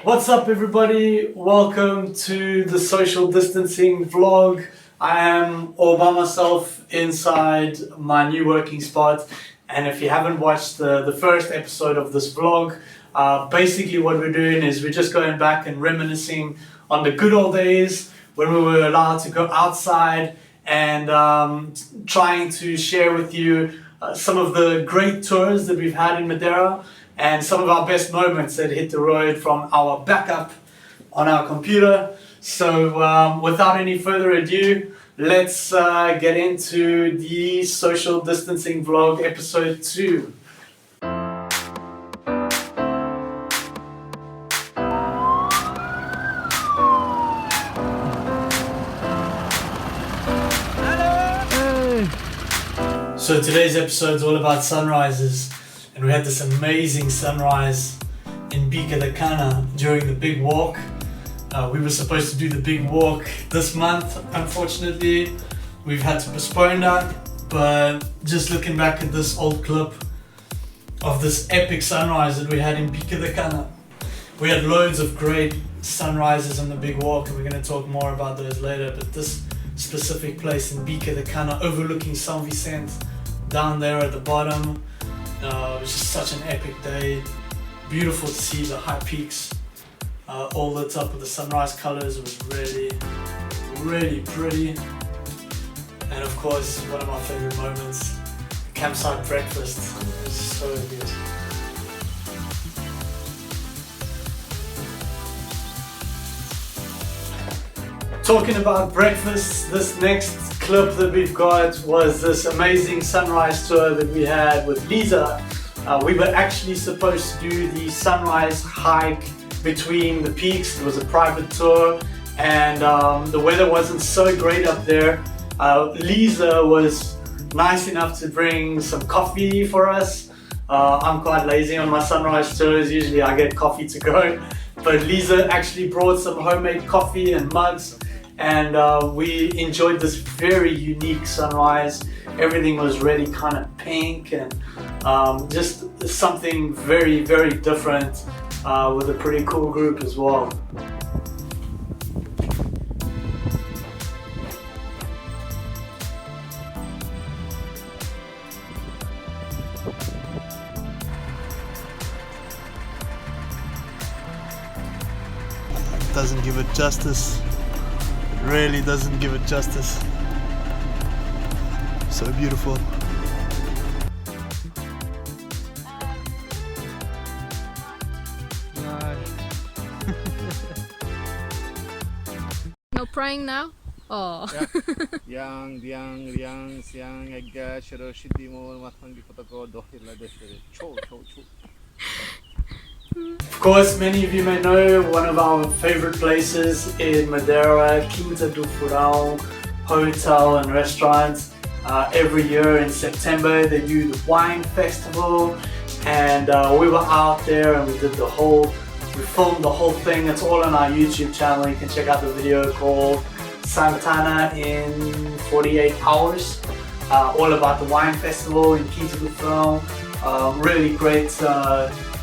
What's up everybody? Welcome to the social distancing vlog. I am all by myself inside my new working spot, and if you haven't watched the first episode of this vlog, basically what we're doing is we're just going back and reminiscing on the good old days when we were allowed to go outside and trying to share with you some of the great tours that we've had in Madeira and some of our best moments that hit the road from our backup on our computer. So without any further ado, let's get into the social distancing vlog episode 2. So today's episode is all about sunrises, and we had this amazing sunrise in Pica da Cana during the big walk. We were supposed to do the big walk this month. Unfortunately, we've had to postpone that, but just looking back at this old clip of this epic sunrise that we had in Pica da Cana, we had loads of great sunrises on the big walk, and we're going to talk more about those later, but this specific place in Pica da Cana overlooking São Vicente down there at the bottom, it was just such an epic day. Beautiful to see the high peaks all lit up with the sunrise colors. It was really pretty. And of course, one of my favorite moments, the campsite breakfast. It was so good. Talking about breakfast, this next clip that we've got was this amazing sunrise tour that we had with Lisa. We were actually supposed to do the sunrise hike between the peaks. It was a private tour, and the weather wasn't so great up there. Lisa was nice enough to bring some coffee for us. I'm quite lazy on my sunrise tours. Usually I get coffee to go, but Lisa actually brought some homemade coffee and mugs, and we enjoyed this very unique sunrise. Everything was really kind of pink and just something very different with a pretty cool group as well. Doesn't give it justice. Really doesn't give it justice. So beautiful. No praying now? Oh. Yang diang liang siang egga shiro shidimo matangi fotoko dohila deshere cho. Of course, many of you may know one of our favorite places in Madeira, Quinta do Furão Hotel and Restaurant. Every year in September they do the wine festival, and we were out there and we filmed the whole thing. It's all on our YouTube channel. You can check out the video called Santana in 48 Hours, all about the wine festival in Quinta do Furão. Really great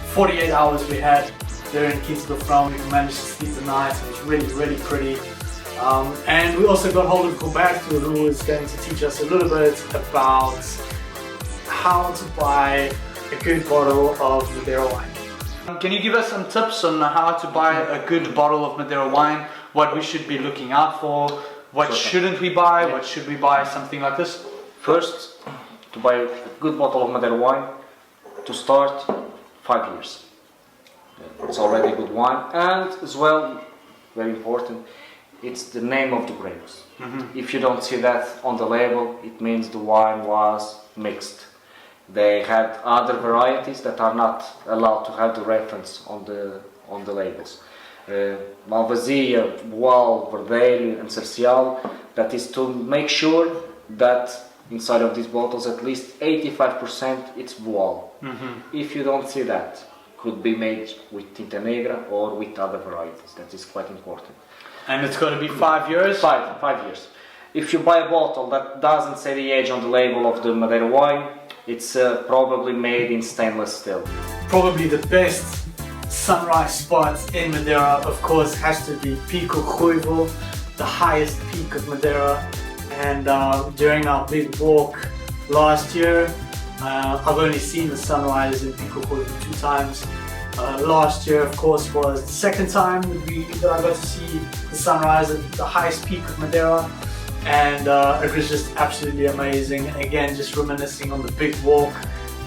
48 hours we had there in Quinta do Furão. We managed to sleep the night. It was really pretty. And we also got hold of Roberto, who was going to teach us a little bit about how to buy a good bottle of Madeira wine. Can you give us some tips on how to buy a good bottle of Madeira wine? What we should be looking out for? What shouldn't we buy? What should we buy? Something like this? First, to buy a good bottle of Madeira wine, to start 5 years. It's already good wine, and as well, very important, it's the name of the grapes. If you don't see that on the label, it means the wine was mixed. They had other varieties that are not allowed to have the reference on the labels. Malvasia, Boal, Verdelho and Cercial. That is to make sure that inside of these bottles at least 85% it's Boal. If you don't see that, could be made with Tinta Negra or with other varieties. That is quite important. And it's got to be 5 years? 5 years. If you buy a bottle that doesn't say the age on the label of the Madeira wine, it's probably made in stainless steel. Probably the best sunrise spot in Madeira, of course, has to be Pico Ruivo, the highest peak of Madeira. And during our big walk last year, I've only seen the sunrise in Pico Ruivo 2 times. Last year, of course, was the second time that I got to see the sunrise at the highest peak of Madeira. And it was just absolutely amazing. And again, just reminiscing on the big walk,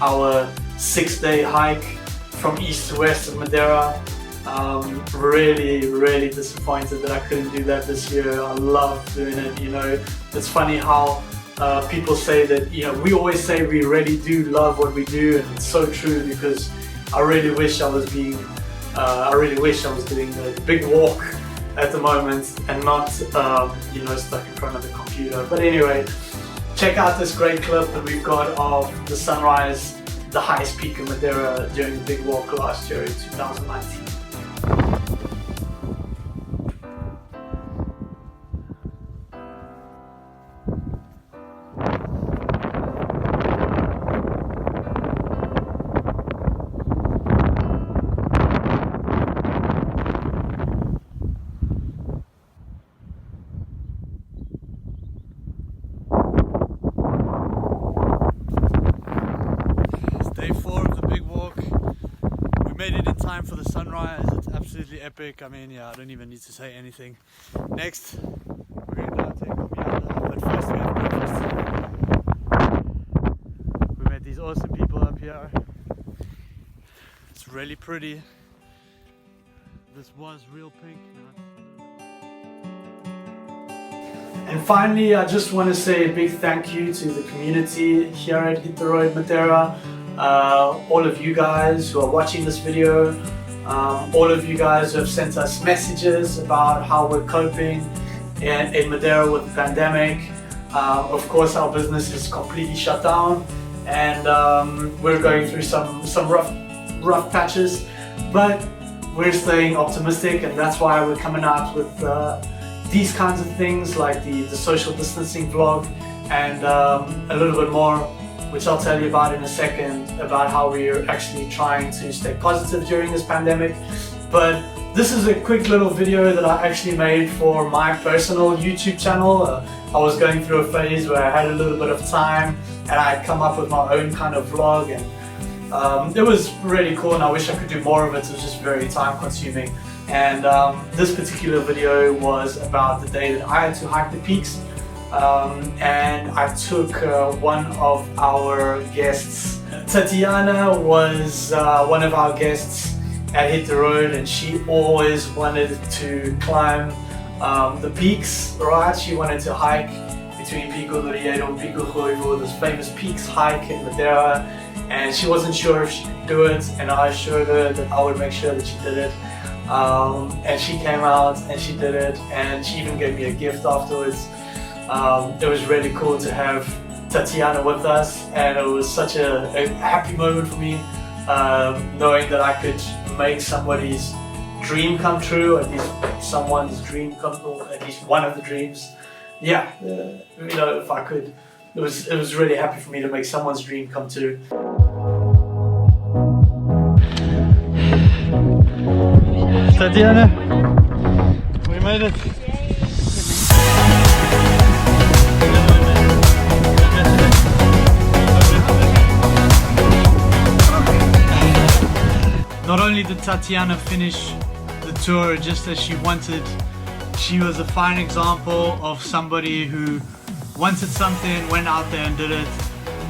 our 6-day hike from east to west of Madeira. Really disappointed that I couldn't do that this year. I love doing it. You know, it's funny how people say that, you know, we always say we really do love what we do, and it's so true, because I really wish I was doing the big walk at the moment and not, you know, stuck in front of the computer. But anyway, check out this great clip that we've got of the sunrise, the highest peak of Madeira during the big walk last year in 2019. Day 4 of the big walk. We made it in time for the sunrise. It's absolutely epic. I mean, yeah, I don't even need to say anything. Next, we're going to go and take Comianda, but first we have breakfast. We met these awesome people up here. It's really pretty. This was real pink. And finally, I just want to say a big thank you to the community here at Hit the Road Madeira. All of you guys who are watching this video, all of you guys who have sent us messages about how we're coping in Madeira with the pandemic. Of course, our business is completely shut down, and we're going through some rough patches, but we're staying optimistic, and that's why we're coming out with these kinds of things like the social distancing vlog, and a little bit more, which I'll tell you about in a second, about how we're actually trying to stay positive during this pandemic. But this is a quick little video that I actually made for my personal YouTube channel. I was going through a phase where I had a little bit of time, and I'd come up with my own kind of vlog, and it was really cool, and I wish I could do more of it. It was just very time consuming. And this particular video was about the day that I had to hike the peaks. And I took one of our guests. Tatiana was one of our guests at Hit the Road, and she always wanted to climb the peaks, right? She wanted to hike between Pico Loriedo and Pico Ruivo, this famous peaks hike in Madeira, and she wasn't sure if she could do it, and I assured her that I would make sure that she did it. And she came out and she did it, and she even gave me a gift afterwards. It was really cool to have Tatiana with us, and it was such a happy moment for me, knowing that I could make somebody's dream come true, at least someone's dream come true, at least one of the dreams. Yeah, you know, if I could, it was really happy for me to make someone's dream come true. Tatiana, we made it. Not only did Tatiana finish the tour just as she wanted, she was a fine example of somebody who wanted something, went out there and did it.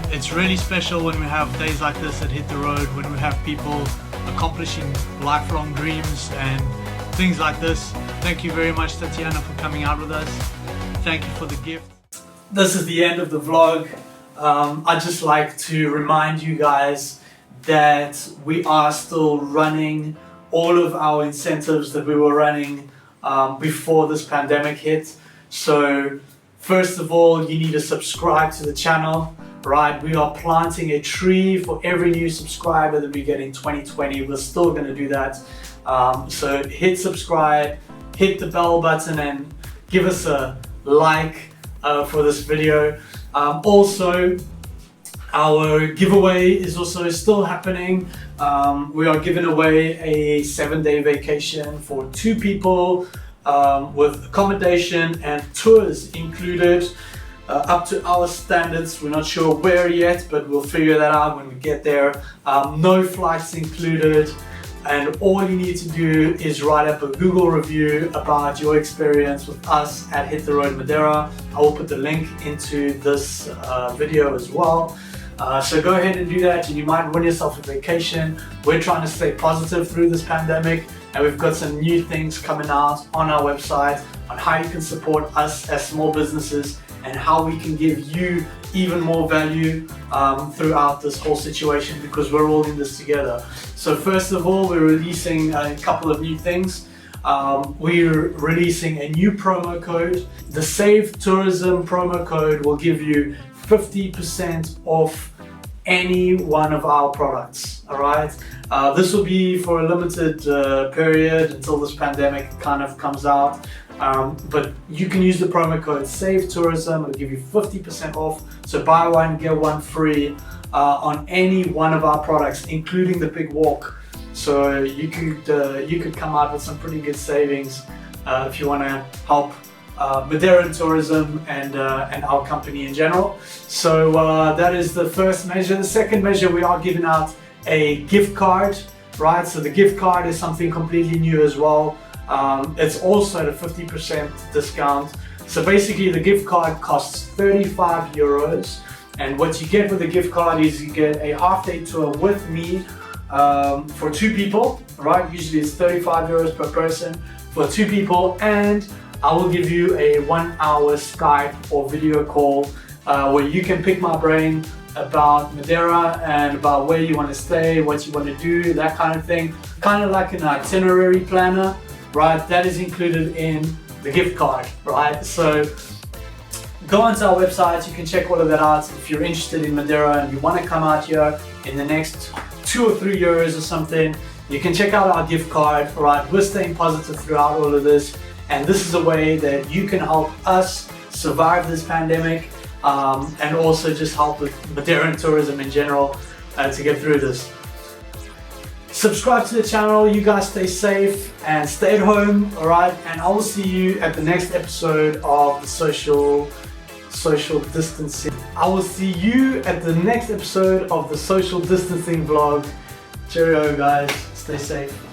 It's really special when we have days like this at Hit the Road, when we have people accomplishing lifelong dreams and things like this. Thank you very much, Tatiana, for coming out with us. Thank you for the gift. This is the end of the vlog. I'd just like to remind you guys that we are still running all of our incentives that we were running before this pandemic hit. So first of all, you need to subscribe to the channel, right? We are planting a tree for every new subscriber that we get in 2020. We're still going to do that. So hit subscribe, hit the bell button, and give us a like for this video. Also, our giveaway is also still happening. we are giving away a 7-day vacation for 2 people with accommodation and tours included, up to our standards. We're not sure where yet, but we'll figure that out when we get there. No flights included, and all you need to do is write up a Google review about your experience with us at Hit the Road Madeira. I will put the link into this video as well. So go ahead and do that, and you might win yourself a vacation. We're trying to stay positive through this pandemic, and we've got some new things coming out on our website on how you can support us as small businesses and how we can give you even more value throughout this whole situation, because we're all in this together. So first of all, we're releasing a couple of new things. We're releasing a new promo code. The Save Tourism promo code will give you 50% off any one of our products. All right, this will be for a limited period until this pandemic kind of comes out. But you can use the promo code Save Tourism. It'll give you 50% off. So buy one, get one free on any one of our products, including the Pig Walk. So you could come out with some pretty good savings if you want to help Madeira tourism and our company in general. So that is the first measure. The second measure, we are giving out a gift card, right? So the gift card is something completely new as well. It's also at a 50% discount. So basically the gift card costs 35 euros, and what you get with the gift card is you get a half-day tour with me for 2 people, right? Usually it's 35 euros per person for 2 people, and I will give you a 1-hour Skype or video call where you can pick my brain about Madeira and about where you want to stay, what you want to do, that kind of thing. Kind of like an itinerary planner, right? That is included in the gift card, right? So go onto our website, you can check all of that out. If you're interested in Madeira and you want to come out here in the next 2 or 3 years or something, you can check out our gift card, right? We're staying positive throughout all of this, and this is a way that you can help us survive this pandemic, and also just help with Madeiran tourism in general to get through this. Subscribe to the channel, you guys stay safe and stay at home, alright? And I will see you at the next episode of the social distancing. I will see you at the next episode of the social distancing vlog. Cheerio guys, stay safe.